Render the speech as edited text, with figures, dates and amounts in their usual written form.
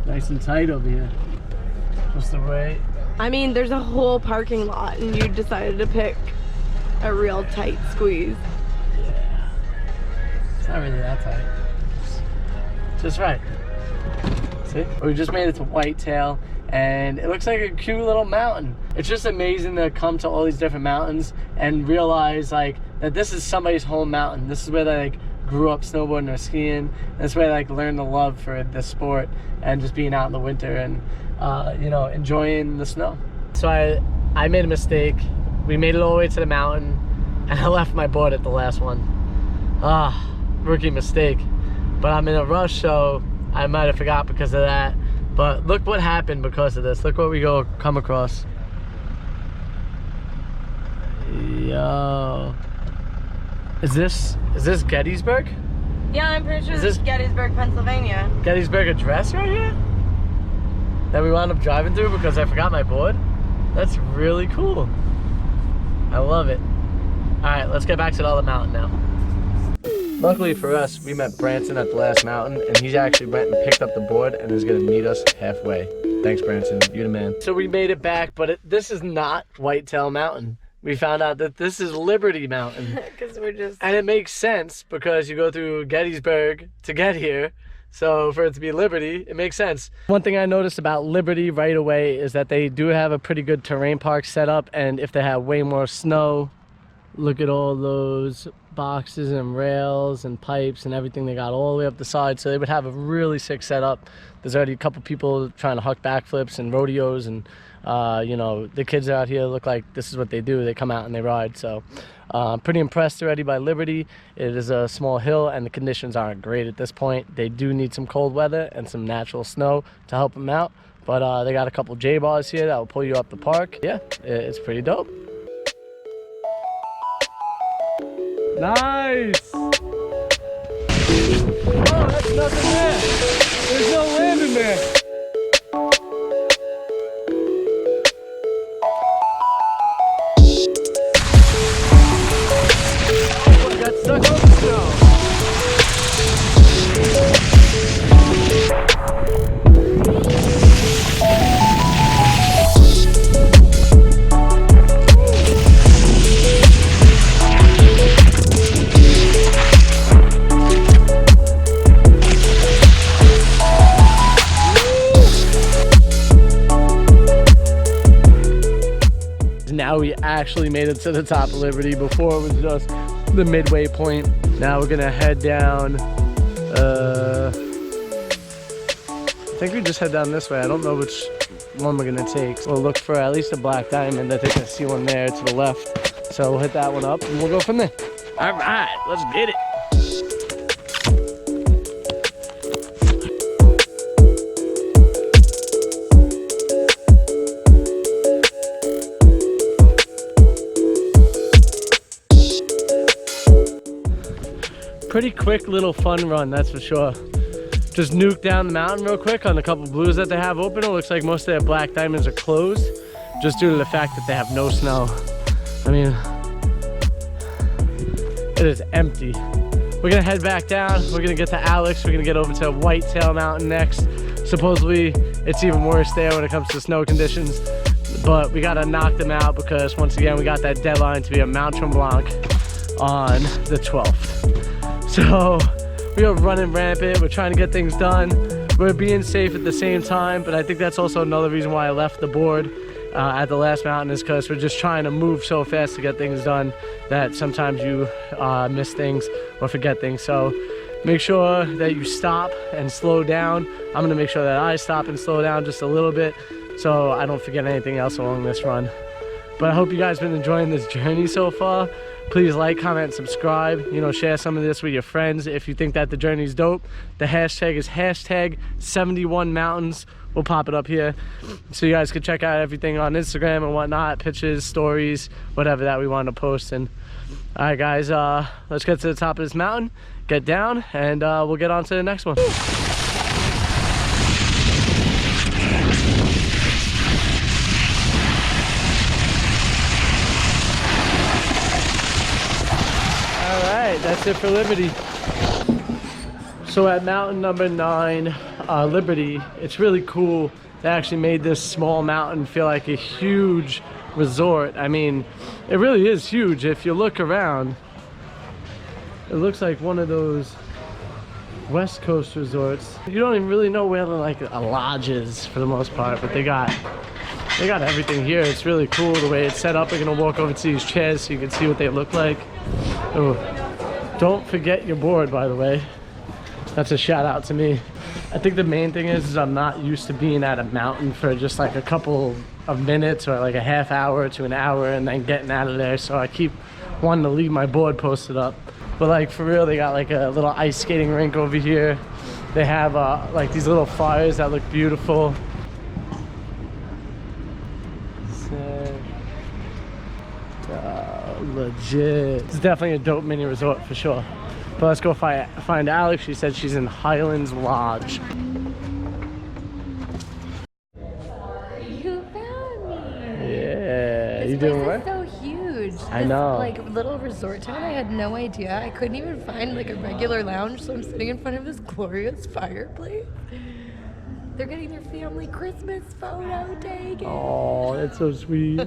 Nice and tight over here. Just the way. I mean, there's a whole parking lot and you decided to pick a real tight squeeze. Yeah. It's not really that tight. Just right. See? We just made it to Whitetail and it looks like a cute little mountain. It's just amazing to come to all these different mountains and realize like that this is somebody's home mountain. This is where they like grew up snowboarding or skiing. That's where they like learned the love for this sport and just being out in the winter and you know, enjoying the snow. So I made a mistake. We made it all the way to the mountain and I left my board at the last one. Rookie mistake. But I'm in a rush, so I might have forgot because of that. But look what happened because of this. Look what we come across. Yo. Is this Gettysburg? Yeah, I'm pretty sure this is Gettysburg, Pennsylvania. Gettysburg address right here? That we wound up driving through because I forgot my board? That's really cool. I love it. Alright, let's get back to the other mountain now. Luckily for us, we met Branson at the last mountain, and he's actually went and picked up the board and is going to meet us halfway. Thanks, Branson. You're the man. So we made it back, but this is not Whitetail Mountain. We found out that this is Liberty Mountain. Because we're just... And it makes sense because you go through Gettysburg to get here. So for it to be Liberty, it makes sense. One thing I noticed about Liberty right away is that they do have a pretty good terrain park set up, and if they have way more snow, look at all those boxes and rails and pipes and everything they got all the way up the side, so they would have a really sick setup. There's already a couple people trying to huck backflips and rodeos, and you know, the kids out here look like this is what they do. They come out and they ride. So I'm pretty impressed already by Liberty. It is a small hill and the conditions aren't great at this point. They do need some cold weather and some natural snow to help them out, but they got a couple J-bars here that will pull you up the park. Yeah, it's pretty dope. Nice! Oh, that's nothing there. There's no land in there. Oh, I got stuck on the snow. Now we actually made it to the top of Liberty. Before it was just the midway point. Now we're gonna head down, I think we just head down this way. I don't know which one we're gonna take. We'll look for at least a black diamond. I think I see one there to the left. So we'll hit that one up and we'll go from there. All right, let's get it. Pretty quick little fun run, that's for sure. Just nuke down the mountain real quick on a couple blues that they have open. It looks like most of their black diamonds are closed just due to the fact that they have no snow. I mean, it is empty. We're gonna head back down. We're gonna get to Alex. We're gonna get over to Whitetail Mountain next. Supposedly it's even worse there when it comes to snow conditions, but we gotta knock them out because once again we got that deadline to be at Mount Tremblant on the 12th. So we are running rampant. We're trying to get things done. We're being safe at the same time, but I think that's also another reason why I left the board at the last mountain, is because we're just trying to move so fast to get things done that sometimes you miss things or forget things. So make sure that you stop and slow down. I'm gonna make sure that I stop and slow down just a little bit so I don't forget anything else along this run. But I hope you guys have been enjoying this journey so far. Please like, comment, subscribe, you know, share some of this with your friends if you think that the journey is dope. The hashtag is #71mountains. We'll pop it up here so you guys can check out everything on Instagram and whatnot, pictures, stories, whatever that we want to post. And all right guys, let's get to the top of this mountain, get down, and we'll get on to the next one. That's it for Liberty. So at mountain number 9, Liberty, it's really cool. They actually made this small mountain feel like a huge resort. I mean, it really is huge. If you look around, it looks like one of those West Coast resorts. You don't even really know where a lodge is for the most part, but they got everything here. It's really cool the way it's set up. We're gonna walk over to these chairs so you can see what they look like. Oh, don't forget your board, by the way. That's a shout out to me. I think the main thing is I'm not used to being at a mountain for just like a couple of minutes or like a half hour to an hour and then getting out of there. So I keep wanting to leave my board posted up. But like for real, they got like a little ice skating rink over here. They have like these little fires that look beautiful. Legit. It's definitely a dope mini resort for sure. But let's go find Alex. She said she's in Highlands Lodge. You found me. Yeah, you This doing place what? is so huge. I know. Like little resort town. I had no idea. I couldn't even find like a regular lounge, so I'm sitting in front of this glorious fireplace. They're getting their family Christmas photo taken. Oh, that's so sweet.